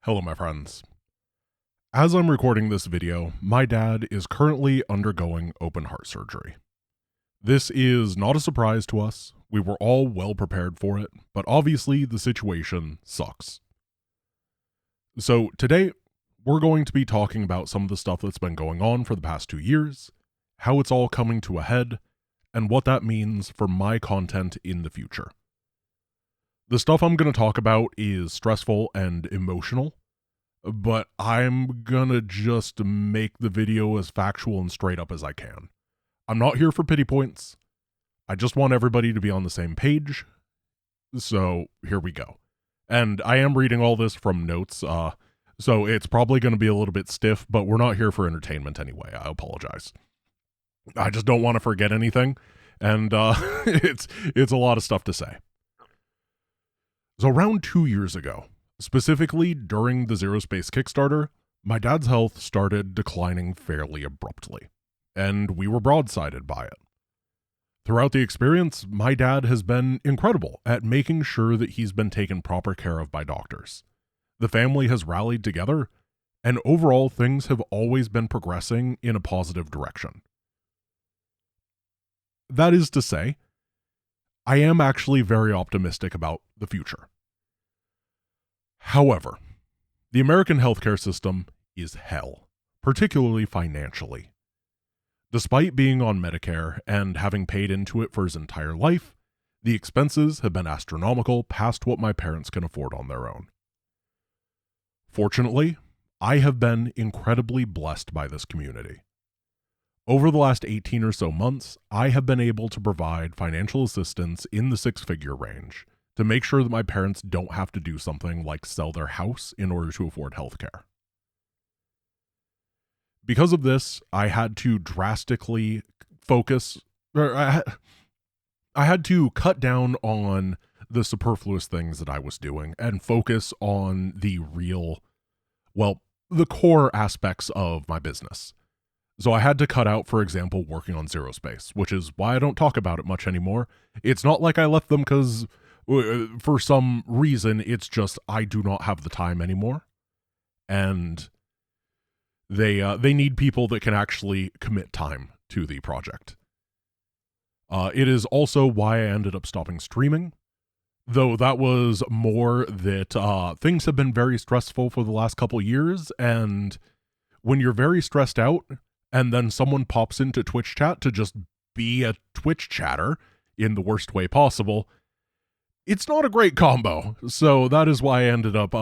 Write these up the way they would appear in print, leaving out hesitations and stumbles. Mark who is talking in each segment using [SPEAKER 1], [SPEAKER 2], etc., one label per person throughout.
[SPEAKER 1] Hello, my friends. As I'm recording this video, my dad is currently undergoing open heart surgery. This is not a surprise to us. We were all well prepared for it, but obviously the situation sucks. So today, we're going to be talking about some of the stuff that's been going on for the past 2 years, how it's all coming to a head, and what that means for my content in the future. The stuff I'm going to talk about is stressful and emotional, but I'm gonna just make the video as factual and straight up as I can. I'm not here for pity points. I just want everybody to be on the same page. So here we go. And I am reading all this from notes, so it's probably going to be a little bit stiff, but we're not here for entertainment anyway. I apologize. I just don't want to forget anything, and it's a lot of stuff to say. So around 2 years ago, specifically during the Zero Space Kickstarter, my dad's health started declining fairly abruptly, and we were broadsided by it. Throughout the experience, my dad has been incredible at making sure that he's been taken proper care of by doctors. The family has rallied together, and overall things have always been progressing in a positive direction. That is to say, I am actually very optimistic about the future. However, the American healthcare system is hell, particularly financially. Despite being on Medicare and having paid into it for his entire life, the expenses have been astronomical past what my parents can afford on their own. Fortunately, I have been incredibly blessed by this community. Over the last 18 or so months, I have been able to provide financial assistance in the six-figure range to make sure that my parents don't have to do something like sell their house in order to afford healthcare. Because of this, I had to drastically focus, or I had to cut down on the superfluous things that I was doing and focus on the core aspects of my business. So I had to cut out, for example, working on Zero Space, which is why I don't talk about it much anymore. It's not like I left them because for some reason, it's just I do not have the time anymore, and they need people that can actually commit time to the project. It is also why I ended up stopping streaming, though that was more that things have been very stressful for the last couple years, and when you're very stressed out, and then someone pops into Twitch chat to just be a Twitch chatter in the worst way possible, it's not a great combo. So that is why I ended up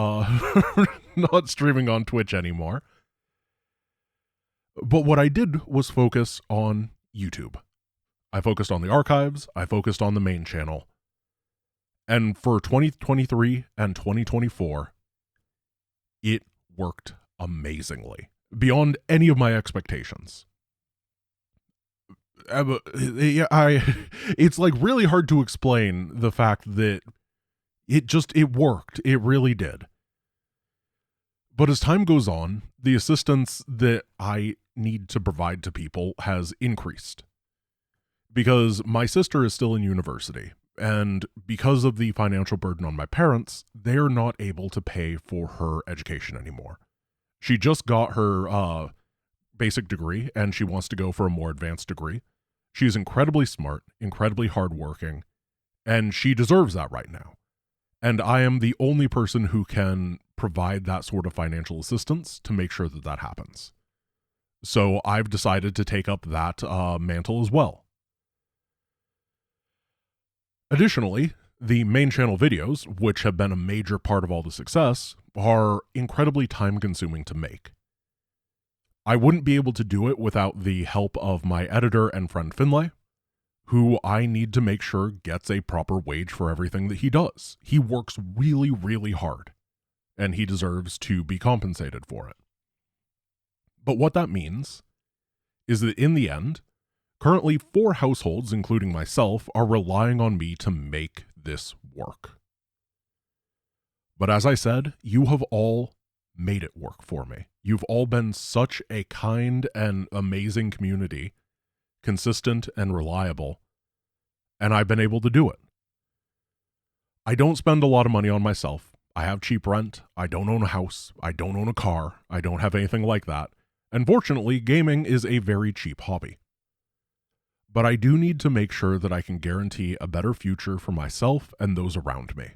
[SPEAKER 1] not streaming on Twitch anymore. But what I did was focus on YouTube. I focused on the archives, I focused on the main channel. And for 2023 and 2024, it worked amazingly, beyond any of my expectations. It's like really hard to explain the fact that it worked. It really did. But as time goes on, the assistance that I need to provide to people has increased. Because my sister is still in university, and because of the financial burden on my parents, they're not able to pay for her education anymore. She just got her basic degree, and she wants to go for a more advanced degree. She's incredibly smart, incredibly hardworking, and she deserves that right now. And I am the only person who can provide that sort of financial assistance to make sure that that happens. So I've decided to take up that mantle as well. Additionally, the main channel videos, which have been a major part of all the success, are incredibly time-consuming to make. I wouldn't be able to do it without the help of my editor and friend Finlay, who I need to make sure gets a proper wage for everything that he does. He works really, really hard, and he deserves to be compensated for it. But what that means is that in the end, currently 4 households, including myself, are relying on me to make this work. But as I said, you have all made it work for me. You've all been such a kind and amazing community, consistent and reliable, and I've been able to do it. I don't spend a lot of money on myself. I have cheap rent. I don't own a house. I don't own a car. I don't have anything like that. And fortunately, gaming is a very cheap hobby. But I do need to make sure that I can guarantee a better future for myself and those around me.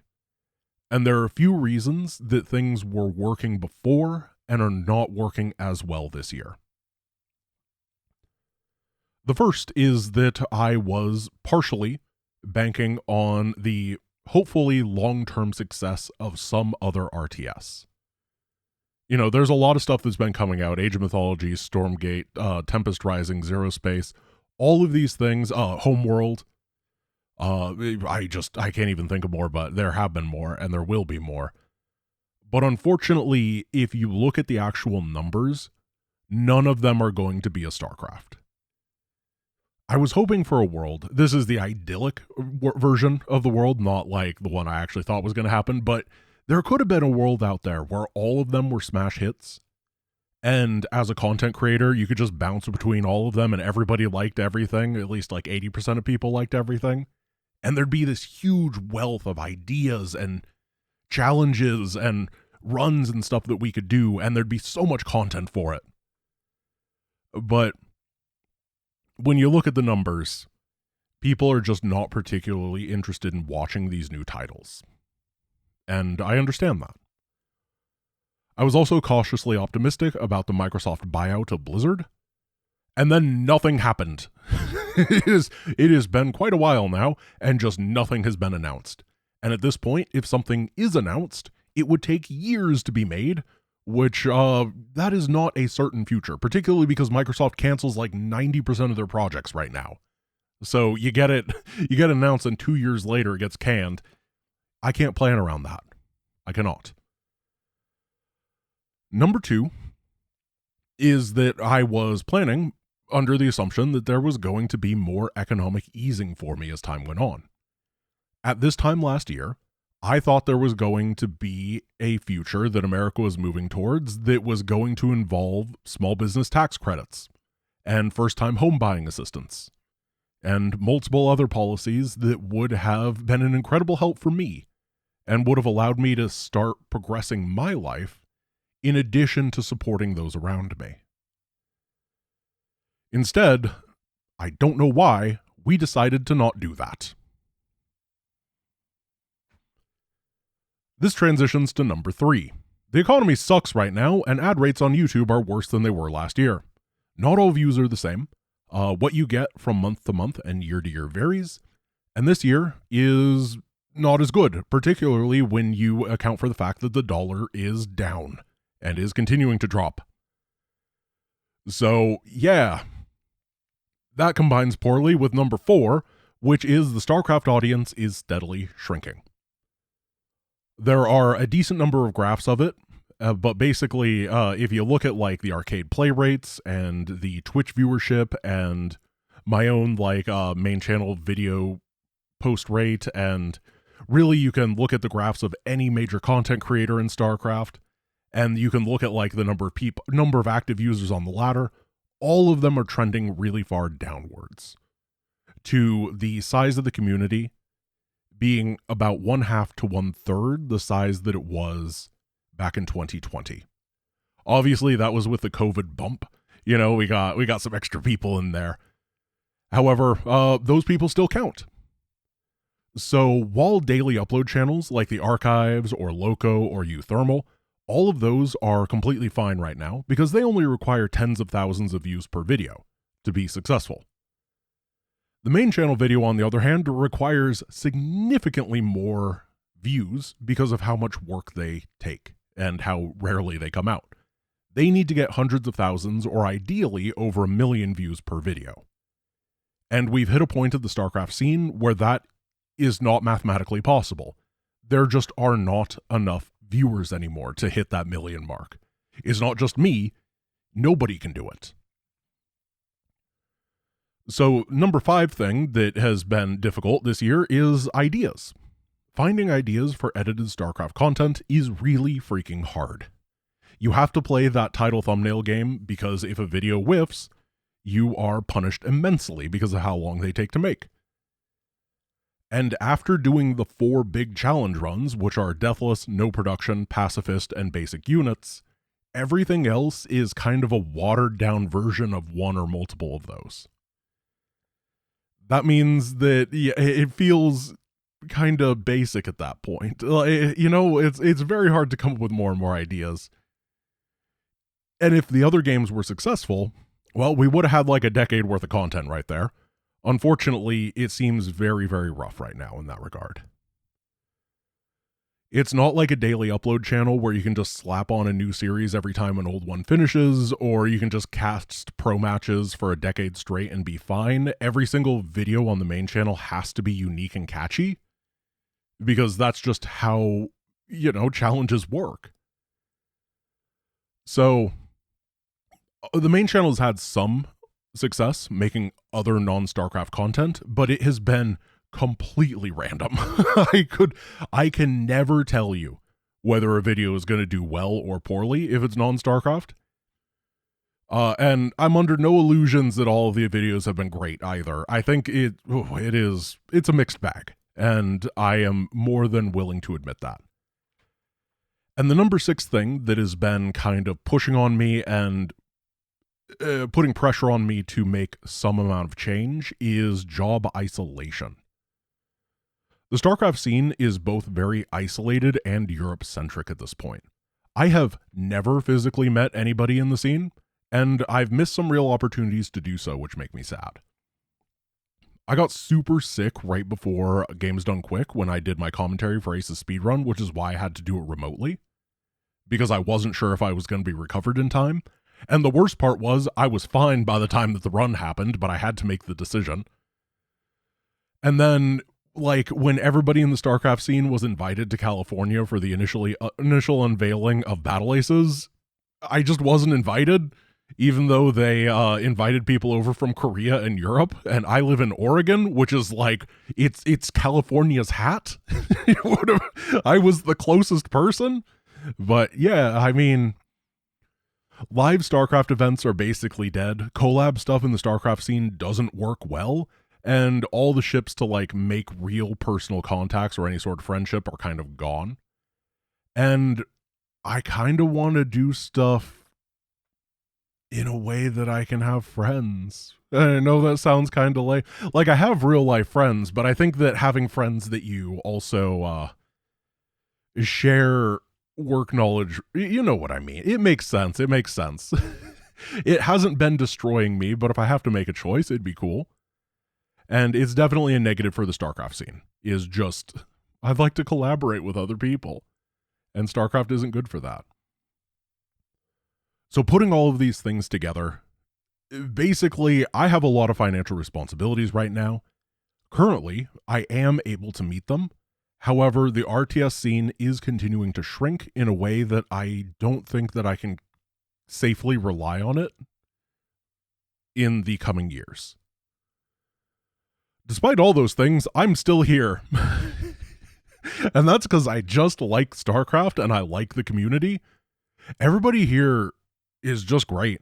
[SPEAKER 1] And there are a few reasons that things were working before and are not working as well this year. The first is that I was partially banking on the hopefully long-term success of some other RTS. You know, there's a lot of stuff that's been coming out: Age of Mythology, Stormgate, Tempest Rising, Zero Space, all of these things, Homeworld. I can't even think of more, but there have been more, and there will be more. But unfortunately, if you look at the actual numbers, none of them are going to be a StarCraft. I was hoping for a world. This is the idyllic version of the world, not like the one I actually thought was going to happen, but there could have been a world out there where all of them were smash hits. And as a content creator, you could just bounce between all of them and everybody liked everything. At least like 80% of people liked everything. And there'd be this huge wealth of ideas and challenges and runs and stuff that we could do. And there'd be so much content for it. But when you look at the numbers, people are just not particularly interested in watching these new titles. And I understand that. I was also cautiously optimistic about the Microsoft buyout of Blizzard, and then nothing happened. It has been quite a while now, and just nothing has been announced. And at this point, if something is announced, it would take years to be made, which that is not a certain future, particularly because Microsoft cancels like 90% of their projects right now. So you get announced, and 2 years later it gets canned. I can't plan around that. I cannot. Number 2 is that I was planning under the assumption that there was going to be more economic easing for me as time went on. At this time last year, I thought there was going to be a future that America was moving towards that was going to involve small business tax credits and first-time home buying assistance and multiple other policies that would have been an incredible help for me and would have allowed me to start progressing my life in addition to supporting those around me. Instead, I don't know why, we decided to not do that. This transitions to number 3. The economy sucks right now, and ad rates on YouTube are worse than they were last year. Not all views are the same. What you get from month to month and year to year varies, and this year is not as good, particularly when you account for the fact that the dollar is down and is continuing to drop. So, yeah, that combines poorly with number 4, which is the StarCraft audience is steadily shrinking. There are a decent number of graphs of it, but basically, if you look at like the arcade play rates and the Twitch viewership and my own like main channel video post rate, and really you can look at the graphs of any major content creator in StarCraft, and you can look at like the number of active users on the ladder. All of them are trending really far downwards to the size of the community being about 1/2 to 1/3 the size that it was back in 2020. Obviously, that was with the COVID bump. You know, we got some extra people in there. However, those people still count. So while daily upload channels like the Archives or Loco or Uthermal, all of those are completely fine right now because they only require tens of thousands of views per video to be successful. The main channel video, on the other hand, requires significantly more views because of how much work they take and how rarely they come out. They need to get hundreds of thousands or ideally over 1 million views per video. And we've hit a point of the StarCraft scene where that is not mathematically possible. There just are not enough viewers anymore to hit that 1 million mark. It's not just me, nobody can do it. So number 5 thing that has been difficult this year is ideas. Finding ideas for edited StarCraft content is really freaking hard. You have to play that title thumbnail game because if a video whiffs, you are punished immensely because of how long they take to make. And after doing the 4 big challenge runs, which are Deathless, No Production, Pacifist, and Basic Units, everything else is kind of a watered down version of one or multiple of those. That means that it feels kind of basic at that point. It's very hard to come up with more and more ideas. And if the other games were successful, well, we would have had like a decade worth of content right there. Unfortunately, it seems very, very rough right now in that regard. It's not like a daily upload channel where you can just slap on a new series every time an old one finishes, or you can just cast pro matches for a decade straight and be fine. Every single video on the main channel has to be unique and catchy, because that's just how, challenges work. So, the main channel has had some success making other non-StarCraft content, but it has been completely random. I can never tell you whether a video is going to do well or poorly if it's non-StarCraft. And I'm under no illusions that all of the videos have been great either. I think it's a mixed bag, and I am more than willing to admit that. And the number 6 thing that has been kind of pushing on me and putting pressure on me to make some amount of change is job isolation. The StarCraft scene is both very isolated and Europe-centric at this point. I have never physically met anybody in the scene, and I've missed some real opportunities to do so, which make me sad. I got super sick right before Games Done Quick when I did my commentary for Ace's Speedrun, which is why I had to do it remotely, because I wasn't sure if I was going to be recovered in time. And the worst part was I was fine by the time that the run happened, but I had to make the decision. And then, when everybody in the StarCraft scene was invited to California for the initial unveiling of Battle Aces, I just wasn't invited, even though they invited people over from Korea and Europe, and I live in Oregon, which is it's California's hat. I was the closest person, but yeah, I mean, live StarCraft events are basically dead. Collab stuff in the StarCraft scene doesn't work well, and all the ships to make real personal contacts or any sort of friendship are kind of gone. And I kind of want to do stuff in a way that I can have friends. I know that sounds kind of like I have real life friends, but I think that having friends that you also share work knowledge, you know what I mean. It makes sense. It hasn't been destroying me, but if I have to make a choice, it'd be cool. And it's definitely a negative for the StarCraft scene, is just, I'd like to collaborate with other people, and StarCraft isn't good for that. So putting all of these things together, basically, I have a lot of financial responsibilities right now. Currently, I am able to meet them. However, the RTS scene is continuing to shrink in a way that I don't think that I can safely rely on it in the coming years. Despite all those things, I'm still here. And that's because I just like StarCraft and I like the community. Everybody here is just great.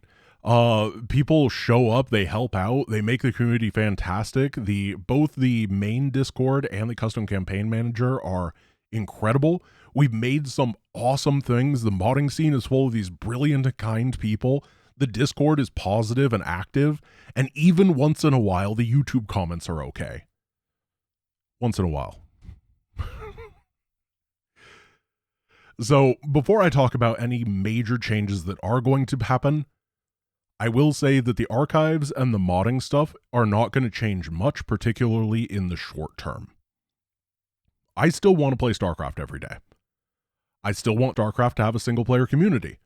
[SPEAKER 1] People show up, they help out, they make the community fantastic. Both the main Discord and the custom campaign manager are incredible. We've made some awesome things. The modding scene is full of these brilliant and kind people. The Discord is positive and active, and even once in a while, the YouTube comments are okay. Once in a while. So, before I talk about any major changes that are going to happen, I will say that the archives and the modding stuff are not going to change much, particularly in the short term. I still want to play StarCraft every day. I still want StarCraft to have a single-player community.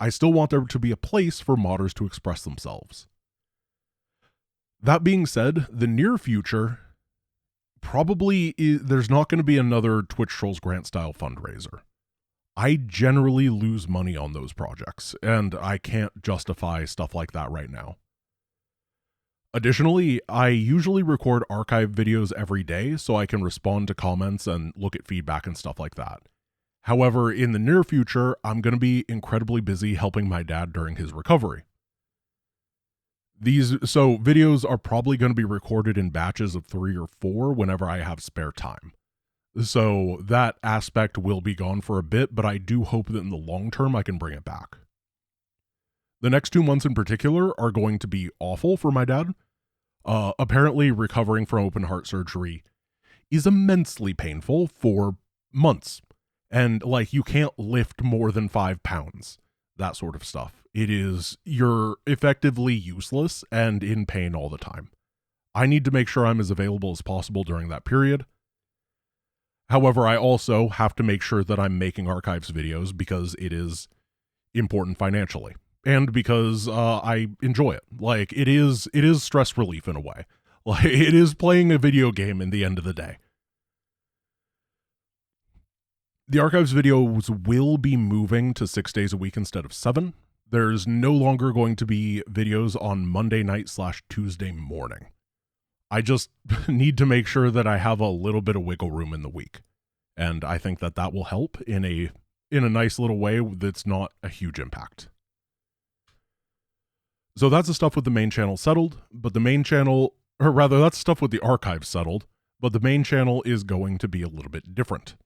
[SPEAKER 1] I still want there to be a place for modders to express themselves. That being said, the near future, probably there's not going to be another Twitch Trolls Grant style fundraiser. I generally lose money on those projects, and I can't justify stuff like that right now. Additionally, I usually record archive videos every day so I can respond to comments and look at feedback and stuff like that. However, in the near future, I'm going to be incredibly busy helping my dad during his recovery. So videos are probably going to be recorded in batches of 3 or 4 whenever I have spare time. So that aspect will be gone for a bit, but I do hope that in the long term I can bring it back. The next 2 months in particular are going to be awful for my dad. Apparently recovering from open heart surgery is immensely painful for months. And like, you can't lift more than 5 pounds, that sort of stuff. You're effectively useless and in pain all the time. I need to make sure I'm as available as possible during that period. However, I also have to make sure that I'm making archives videos because it is important financially and because I enjoy it. Like, it is stress relief in a way. Like, it is playing a video game in the end of the day. The archives videos will be moving to 6 days a week instead of 7. There's no longer going to be videos on Monday night / Tuesday morning. I just need to make sure that I have a little bit of wiggle room in the week. And I think that that will help in a nice little way that's not a huge impact. So that's the stuff with the main channel settled, but the main channel, or rather that's stuff with the archives settled, but the main channel is going to be a little bit different.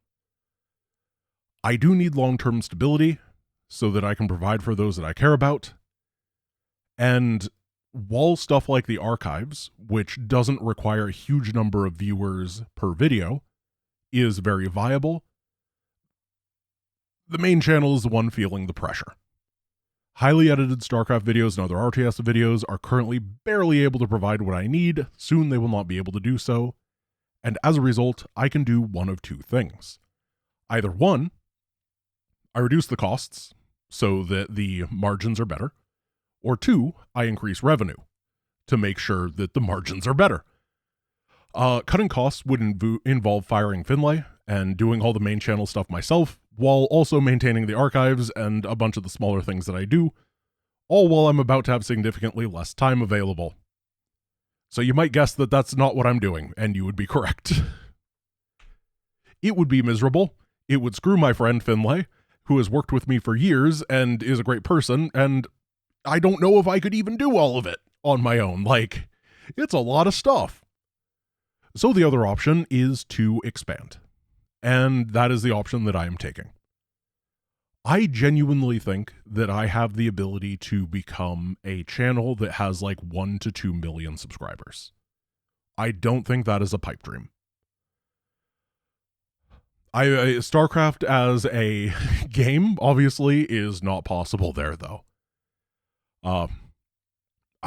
[SPEAKER 1] I do need long-term stability so that I can provide for those that I care about. And while stuff like the archives, which doesn't require a huge number of viewers per video, is very viable, the main channel is the one feeling the pressure. Highly edited StarCraft videos and other RTS videos are currently barely able to provide what I need. Soon they will not be able to do so. And as a result, I can do one of 2 things. Either 1, I reduce the costs so that the margins are better, or 2, I increase revenue to make sure that the margins are better. Cutting costs would involve firing Finlay and doing all the main channel stuff myself, while also maintaining the archives and a bunch of the smaller things that I do, all while I'm about to have significantly less time available. So you might guess that that's not what I'm doing, and you would be correct. It would be miserable. It would screw my friend Finlay, who has worked with me for years and is a great person, and I don't know if I could even do all of it on my own. Like, it's a lot of stuff. So the other option is to expand, and that is the option that I am taking. I genuinely think that I have the ability to become a channel that has like 1 to 2 million subscribers. I don't think that is a pipe dream. StarCraft as a game obviously is not possible there, though. I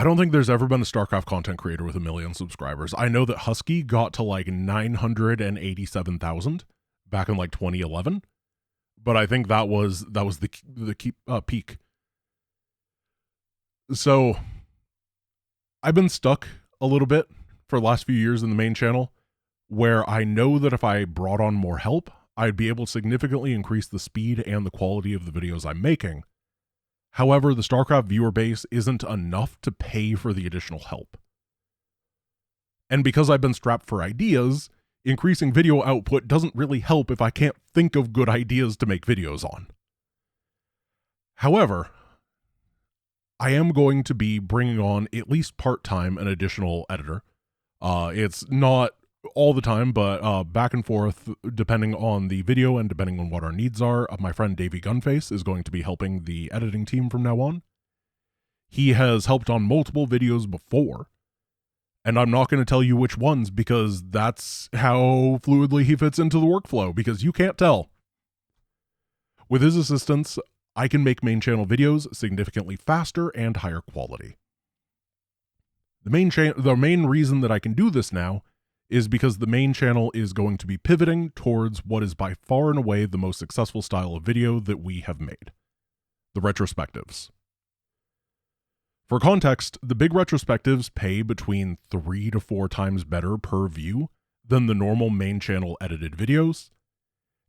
[SPEAKER 1] don't think there's ever been a StarCraft content creator with 1 million subscribers. I know that Husky got to like 987,000 back in like 2011, but I think that was the peak. So I've been stuck a little bit for the last few years in the main channel, where I know that if I brought on more help, I'd be able to significantly increase the speed and the quality of the videos I'm making. However, the StarCraft viewer base isn't enough to pay for the additional help. And because I've been strapped for ideas, increasing video output doesn't really help if I can't think of good ideas to make videos on. However, I am going to be bringing on, at least part-time, an additional editor. It's not all the time, but back and forth, depending on the video and depending on what our needs are. My friend Davey Gunface is going to be helping the editing team from now on. He has helped on multiple videos before, and I'm not going to tell you which ones because that's how fluidly he fits into the workflow, because you can't tell. With his assistance, I can make main channel videos significantly faster and higher quality. The main reason that I can do this now is because the main channel is going to be pivoting towards what is by far and away the most successful style of video that we have made: the retrospectives. For context, the big retrospectives pay between 3 to 4 times better per view than the normal main channel edited videos,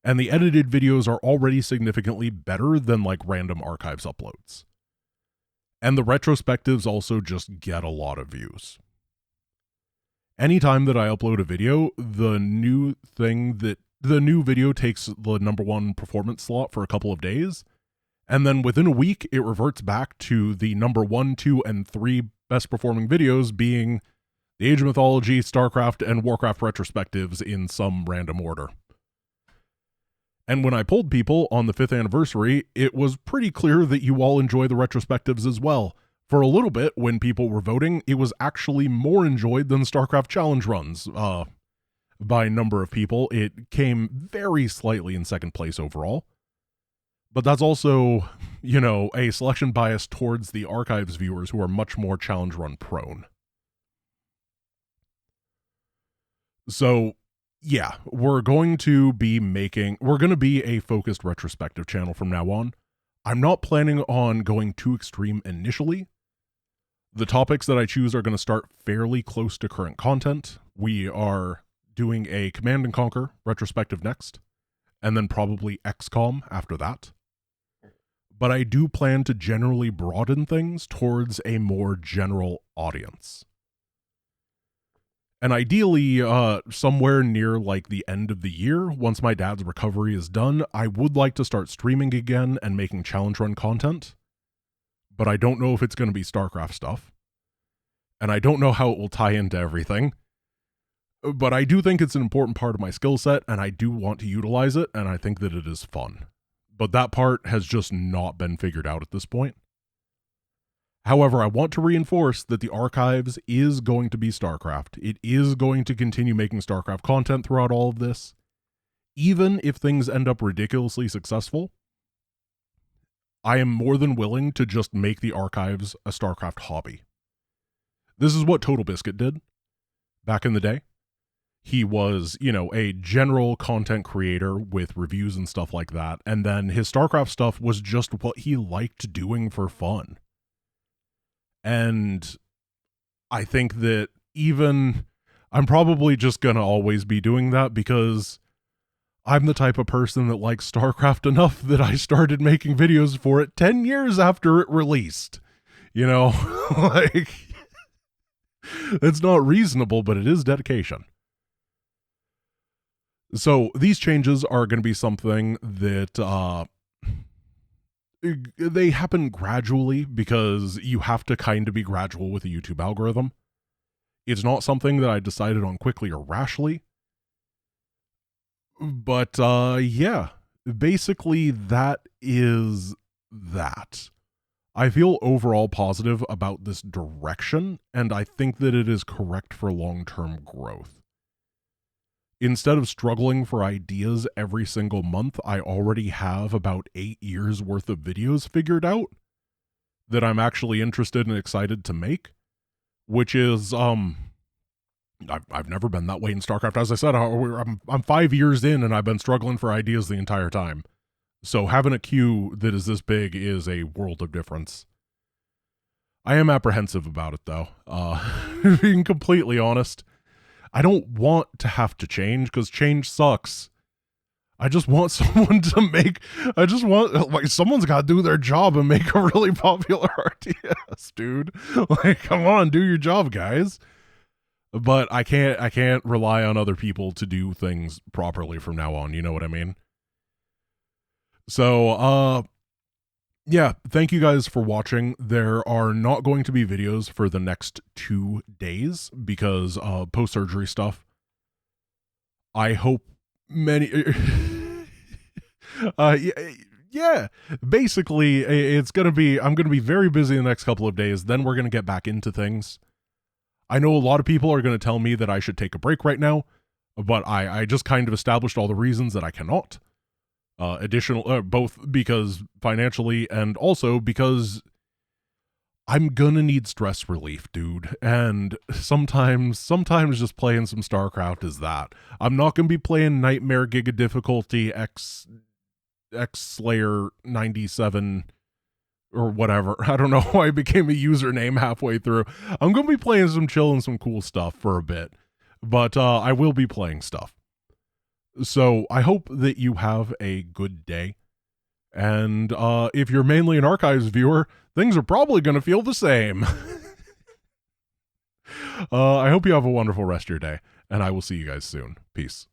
[SPEAKER 1] and the edited videos are already significantly better than like random archives uploads. And the retrospectives also just get a lot of views. Anytime that I upload a video, the new video takes the #1 performance slot for a couple of days, and then within a week, it reverts back to the #1, 2, and 3 best performing videos being the Age of Mythology, StarCraft, and Warcraft retrospectives in some random order. And when I polled people on the 5th anniversary, it was pretty clear that you all enjoy the retrospectives as well. For a little bit, when people were voting, it was actually more enjoyed than StarCraft challenge runs. By a number of people, it came very slightly in second place overall. But that's also, a selection bias towards the archives viewers who are much more challenge run prone. So, yeah, we're going to be a focused retrospective channel from now on. I'm not planning on going too extreme initially. The topics that I choose are going to start fairly close to current content. We are doing a Command & Conquer retrospective next, and then probably XCOM after that. But I do plan to generally broaden things towards a more general audience. And ideally, somewhere near like the end of the year, once my dad's recovery is done, I would like to start streaming again and making challenge run content. But I don't know if it's going to be StarCraft stuff. And I don't know how it will tie into everything. But I do think it's an important part of my skill set, and I do want to utilize it, and I think that it is fun. But that part has just not been figured out at this point. However, I want to reinforce that the archives is going to be StarCraft. It is going to continue making StarCraft content throughout all of this. Even if things end up ridiculously successful, I am more than willing to just make the archives a StarCraft hobby. This is what Total Biscuit did back in the day. He was, a general content creator with reviews and stuff like that. And then his StarCraft stuff was just what he liked doing for fun. And I think that I'm probably just going to always be doing that because I'm the type of person that likes StarCraft enough that I started making videos for it 10 years after it released. Like, it's not reasonable, but it is dedication. So these changes are going to be something that they happen gradually because you have to kind of be gradual with the YouTube algorithm. It's not something that I decided on quickly or rashly. But yeah, basically that is that. I feel overall positive about this direction, and I think that it is correct for long-term growth. Instead of struggling for ideas every single month, I already have about 8 years worth of videos figured out that I'm actually interested and excited to make, which is, I've never been that way in StarCraft. As I said, I'm 5 years in and I've been struggling for ideas the entire time. So having a queue that is this big is a world of difference. I am apprehensive about it though. Being completely honest, I don't want to have to change because change sucks. I just want someone to someone's got to do their job and make a really popular RTS, dude. Like, come on, do your job, guys. But I can't rely on other people to do things properly from now on. You know what I mean? So, yeah, thank you guys for watching. There are not going to be videos for the next 2 days because post-surgery stuff. I hope many... yeah, basically, I'm going to be very busy in the next couple of days. Then we're going to get back into things. I know a lot of people are going to tell me that I should take a break right now, but I just kind of established all the reasons that I cannot. Both because financially and also because I'm gonna need stress relief, dude. And sometimes just playing some StarCraft is that. I'm not gonna be playing Nightmare Giga Difficulty X Slayer 97 or whatever. I don't know why it became a username halfway through. I'm gonna be playing some chill and some cool stuff for a bit, but I will be playing stuff. So I hope that you have a good day. And if you're mainly an archives viewer, things are probably going to feel the same. I hope you have a wonderful rest of your day, and I will see you guys soon. Peace.